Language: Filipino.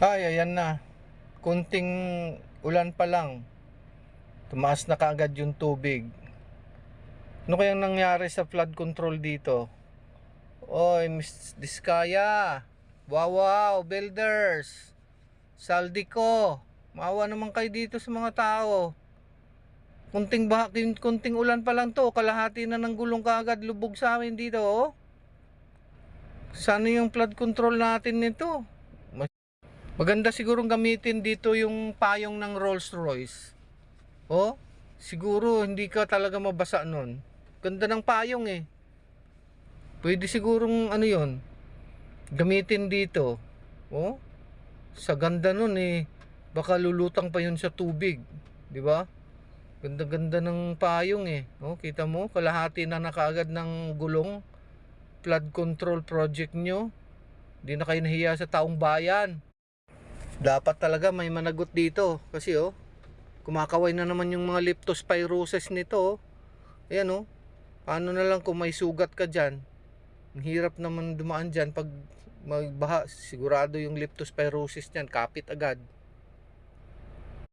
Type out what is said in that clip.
Ay, ayan na. Kunting ulan pa lang. Tumaas na kaagad yung tubig. Ano kayang nangyari sa flood control dito? Oy, Miss Diskaya. Wow, wow, builders. Saldico. Maawa naman kayo dito sa mga tao. Kunting ulan pa lang to. Kalahati na ng gulong kaagad lubog sa amin dito, oh. Sana yung flood control natin nito? Maganda sigurong gamitin dito yung payong ng Rolls Royce. Oh, siguro hindi ka talaga mabasa nun. Ganda ng payong eh. Pwede sigurong ano yon, gamitin dito. Oh, sa ganda nun eh. Baka lulutang pa yun sa tubig. Di ba? Ganda-ganda ng payong eh. Oh, kita mo, kalahati na nakaagad ng gulong. Flood control project nyo. Di na kayo nahiya sa taong bayan. Dapat talaga may managot dito. Kasi oh, kumakaway na naman yung mga leptospirosis nito, oh. Ayan oh. Paano na lang kung may sugat ka dyan? Ang hirap naman dumaan dyan pag magbaha. Sigurado yung leptospirosis dyan, kapit agad.